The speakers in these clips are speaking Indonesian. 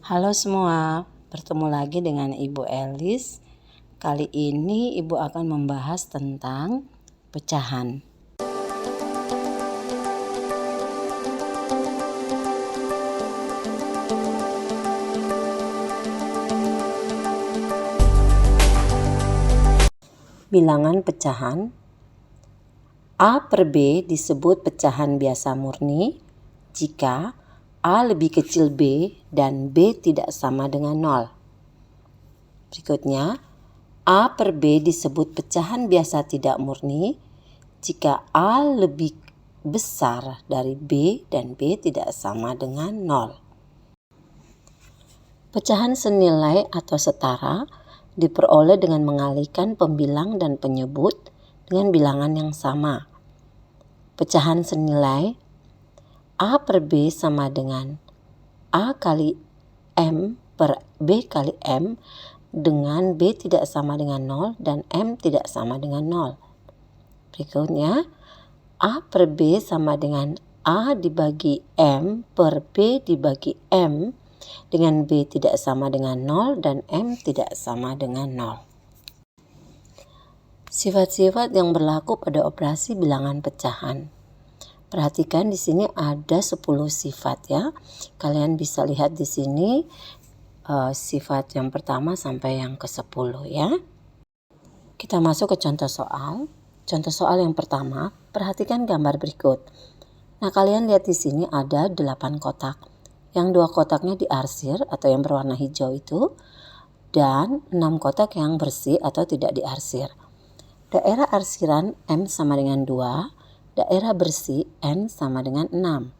Halo semua, bertemu lagi dengan Ibu Elis. Kali ini Ibu akan membahas tentang pecahan. Bilangan pecahan. A per B disebut pecahan biasa murni jika A lebih kecil B dan B tidak sama dengan 0. Berikutnya, A per B disebut pecahan biasa tidak murni jika A lebih besar dari B dan B tidak sama dengan 0. Pecahan senilai atau setara diperoleh dengan mengalihkan pembilang dan penyebut dengan bilangan yang sama. Pecahan senilai A per B sama dengan A kali M per B kali M dengan B tidak sama dengan 0 dan M tidak sama dengan 0. Berikutnya, A per B sama dengan A dibagi M per B dibagi M dengan B tidak sama dengan 0 dan M tidak sama dengan 0. Sifat-sifat yang berlaku pada operasi bilangan pecahan. Perhatikan di sini ada 10 sifat ya. Kalian bisa lihat di sini sifat yang pertama sampai yang ke-10 ya. Kita masuk ke contoh soal. Contoh soal yang pertama, perhatikan gambar berikut. Nah, kalian lihat di sini ada 8 kotak. Yang 2 kotaknya diarsir atau yang berwarna hijau itu, dan 6 kotak yang bersih atau tidak diarsir. Daerah arsiran M sama dengan 2, daerah bersih N sama dengan 6.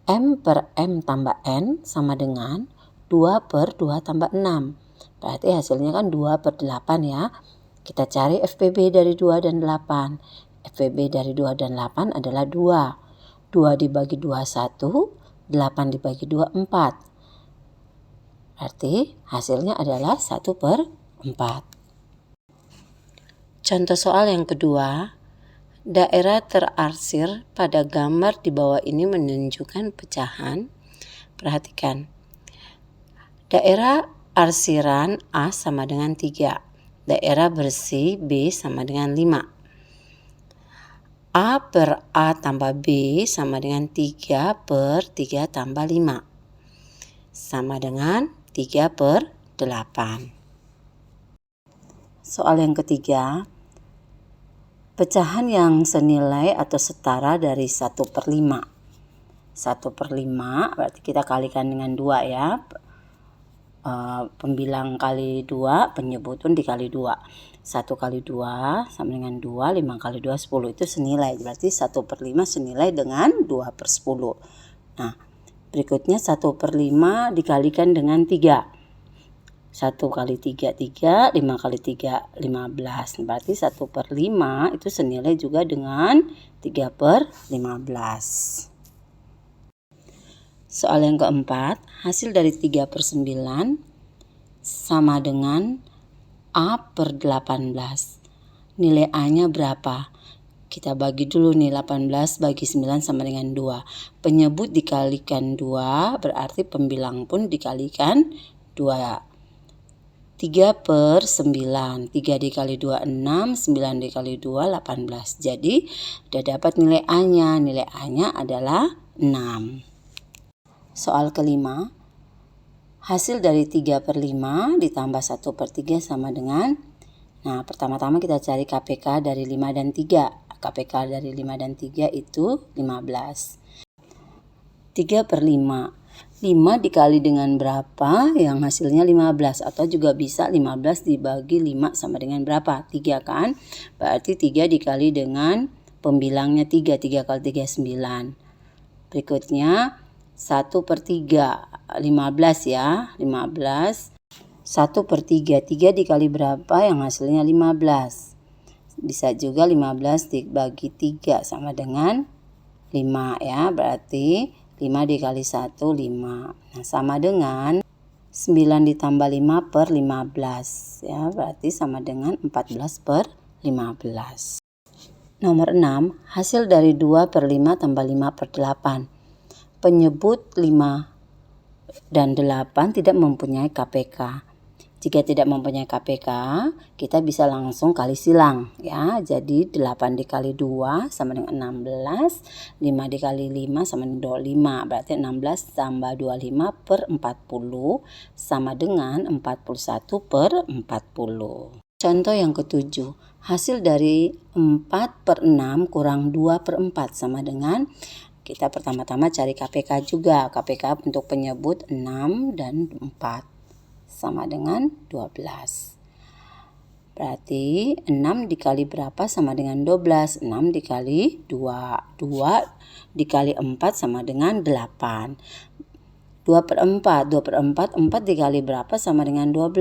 M per M tambah N sama dengan 2 per 2 tambah 6. Berarti hasilnya kan 2 per 8 ya. Kita cari FPB dari 2 dan 8. FPB dari 2 dan 8 adalah 2. 2 dibagi 2, 1. 8 dibagi 2, 4. Berarti hasilnya adalah 1 per 4. Contoh soal yang kedua, daerah terarsir pada gambar di bawah ini menunjukkan pecahan. Perhatikan, daerah arsiran A sama dengan 3, daerah bersih B sama dengan 5. A per A tambah B sama dengan 3 per 3 tambah 5. Sama dengan 3 per 8. Soal yang ketiga, pecahan yang senilai atau setara dari 1 per 5. 1 per 5 berarti kita kalikan dengan 2 ya. Pembilang kali 2, penyebut pun dikali 2. 1 kali 2 sama dengan 2, 5 kali 2, 10. Itu senilai, berarti 1 per 5 senilai dengan 2 per 10. Nah, berikutnya 1 per 5 dikalikan dengan 3. 1 kali 3, 3, 5 kali 3, 15. Berarti 1 per 5 itu senilai juga dengan 3 per 15. Soal yang keempat, hasil dari 3 per 9 sama dengan A per 18. Nilai A-nya berapa? Kita bagi dulu nih, 18 bagi 9 sama dengan 2. Penyebut dikalikan 2, berarti pembilang pun dikalikan 2. 3 per 9, 3 dikali 2, 6, 9 dikali 2, 18. Jadi, udah dapat nilai A-nya. Nilai A-nya adalah 6. Soal kelima, hasil dari 3 per 5 ditambah 1 per 3 sama dengan, nah pertama-tama kita cari KPK dari 5 dan 3. KPK dari 5 dan 3 itu 15. 3 per 5. 5 dikali dengan berapa yang hasilnya 15, atau juga bisa 15 dibagi 5 sama dengan berapa? 3 kan? Berarti 3 dikali dengan pembilangnya 3. 3 kali 3, 9. Berikutnya 1 per 3, 15 ya, 15. 1 per 3, 3 dikali berapa yang hasilnya 15. Bisa juga 15 dibagi 3 sama dengan 5 ya, berarti 5 dikali 1, 5. Nah, sama dengan 9 ditambah 5 per 15 ya, berarti sama dengan 14 per 15. Nomor 6, hasil dari 2 per 5 tambah 5 per 8. Penyebut 5 dan 8 tidak mempunyai KPK. Jika tidak mempunyai KPK, kita bisa langsung kali silang ya. Jadi 8 dikali 2 sama dengan 16, 5 dikali 5 sama dengan 25. Berarti 16 tambah 25 per 40 sama dengan 41 per 40. Contoh yang ketujuh, hasil dari 4 per 6 kurang 2 per 4 sama dengan, kita pertama-tama cari KPK juga. KPK untuk penyebut 6 dan 4. Sama dengan 12. Berarti 6 dikali berapa sama dengan 12. 6 dikali 2. 2 dikali 4 sama dengan 8. 2 per 4. 2 per 4. 4 dikali berapa sama dengan 12.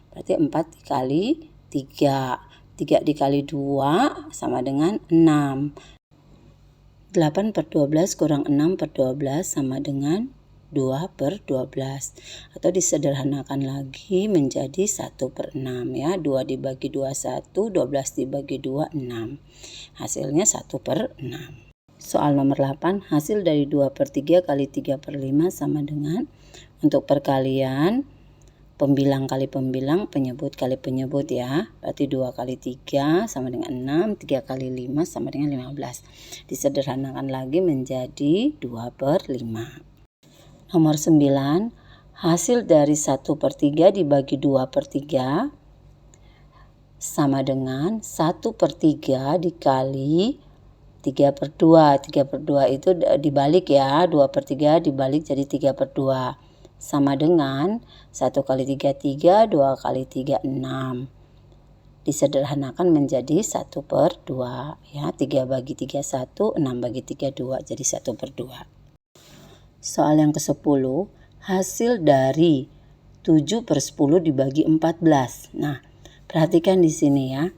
Berarti 4 dikali 3. 3 dikali 2 sama dengan 6. 8 per 12 kurang 6 per 12 sama dengan 2 per 12, atau disederhanakan lagi menjadi 1 per 6 ya. 2 dibagi 2 1, 12 dibagi 2 6. Hasilnya 1 per 6. Soal nomor 8, hasil dari 2 per 3 kali 3 per 5 sama dengan, untuk perkalian pembilang kali pembilang, penyebut kali penyebut ya. Berarti 2 kali 3 sama dengan 6, 3 kali 5 sama dengan 15. Disederhanakan lagi menjadi 2 per 5. Nomor 9, hasil dari 1 per 3 dibagi 2 per 3 sama dengan 1 per 3 dikali 3 per 2. 3 per 2 itu dibalik ya, 2 per 3 dibalik jadi 3 per 2. Sama dengan 1 kali 3, 3, 2 kali 3, 6. Disederhanakan menjadi 1 per 2 ya. 3 bagi 3, 1, 6 bagi 3, 2, jadi 1 per 2. Soal yang ke-10, hasil dari 7 per 10 dibagi 14. Nah, perhatikan di sini ya.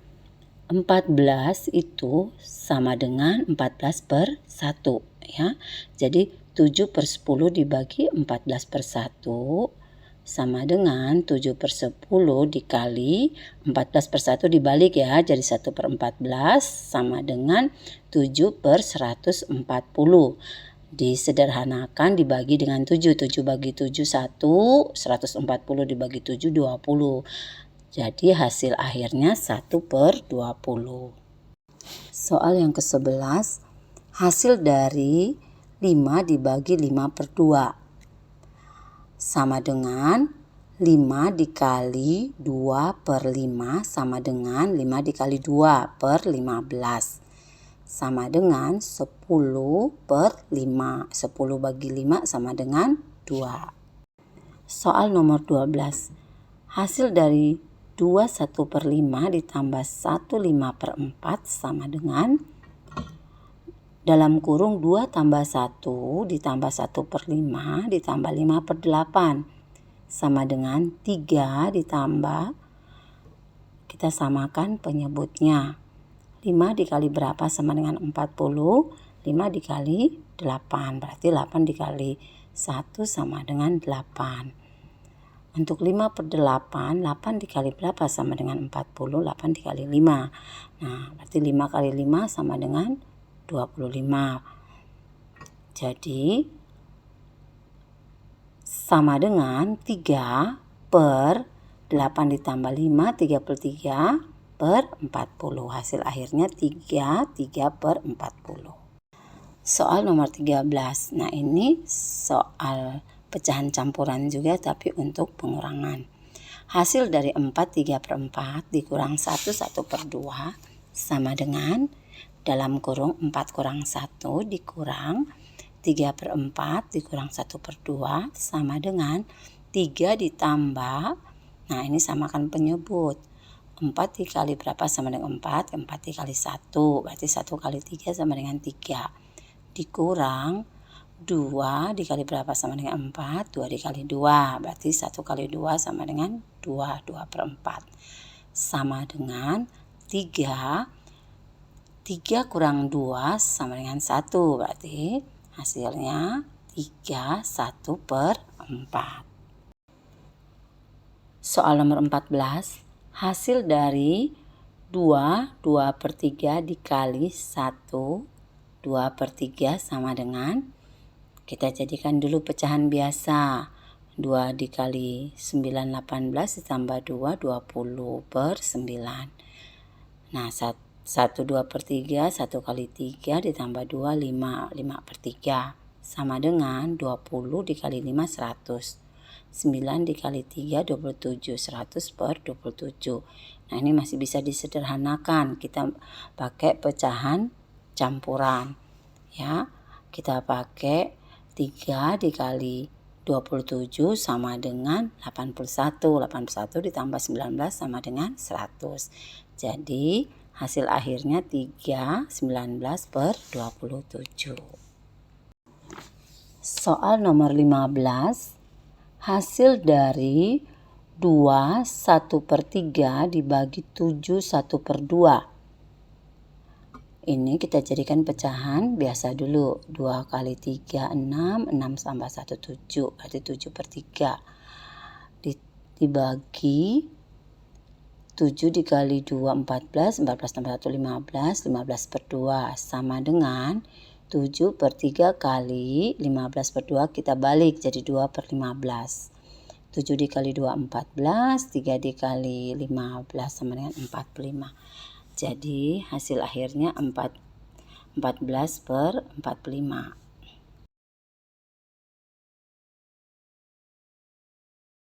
14 itu sama dengan 14 per 1 ya. Jadi 7 per 10 dibagi 14 per 1 sama dengan 7 per 10 dikali 14 per 1 dibalik ya. Jadi 1 per 14 sama dengan 7 per 140. Disederhanakan dibagi dengan 7. 7 bagi 7 1, 140 dibagi 7 20. Jadi hasil akhirnya 1 per 20. Soal yang ke-11, hasil dari 5 dibagi 5 per 2 sama dengan 5 dikali 2 per 5 sama dengan 5 dikali 2 per 15. Sama dengan 10 per 5. 10 bagi 5 sama dengan 2. Soal nomor 12. Hasil dari 2 1 per 5 ditambah 1 5 per 4 sama dengan, dalam kurung 2 tambah 1 ditambah 1 per 5 ditambah 5 per 8. Sama dengan 3 ditambah, kita samakan penyebutnya. 5 dikali berapa sama dengan 40, 5 dikali 8, berarti 8 dikali 1 sama dengan 8. Untuk 5 per 8, 8 dikali berapa sama dengan 40, 8 dikali 5. Nah, berarti 5 kali 5 sama dengan 25. Jadi, sama dengan 3 per 8 ditambah 5, 3 per 3, per 40. Hasil akhirnya 3 per 40. Soal nomor 13. Nah, ini soal pecahan campuran juga tapi untuk pengurangan. Hasil dari 4 3 per 4 dikurang 1 1 per 2 sama dengan, dalam kurung 4 kurang 1 dikurang 3 per 4 dikurang 1 per 2 sama dengan 3 ditambah, nah ini samakan penyebut. 4 dikali berapa sama dengan 4? 4 dikali 1, berarti 1 kali 3 sama dengan 3. Dikurang 2 dikali berapa sama dengan 4? 2 dikali 2, berarti 1 kali 2 sama dengan 2, 2 per 4. Sama dengan 3, 3 kurang 2 sama dengan 1, berarti hasilnya 3, 1 per 4. Soal nomor 14. Hasil dari 2 per 3 dikali 1, 2 per 3 sama dengan, Kita jadikan dulu pecahan biasa. 2 dikali 9, 18 ditambah 2, 20 per 9. Nah, 1, 2 per 3, 1 kali 3 ditambah 2, 5, 5 per 3. Sama dengan 20 dikali 5, 100. 9 dikali 3, 27. 100 per 27. Nah, ini masih bisa disederhanakan. Kita pakai pecahan campuran. Ya, kita pakai 3 dikali 27 sama dengan 81. 81 ditambah 19 sama dengan 100. Jadi hasil akhirnya 3, 19 per 27. Soal nomor 15. Hasil dari 2, 1 per 3 dibagi 7, 1 per 2. Ini kita jadikan pecahan biasa dulu. 2 kali 3, 6. 6 tambah 1, 7. Berarti 7 per 3. Dibagi 7 dikali 2, 14. 14 tambah 1, 15. 15 per 2. Sama dengan 7 per 3 kali 15 per 2. Kita balik jadi 2 per 15. 7 dikali 2, 14. 3 dikali 15 sama dengan 45. Jadi hasil akhirnya 14 per 45.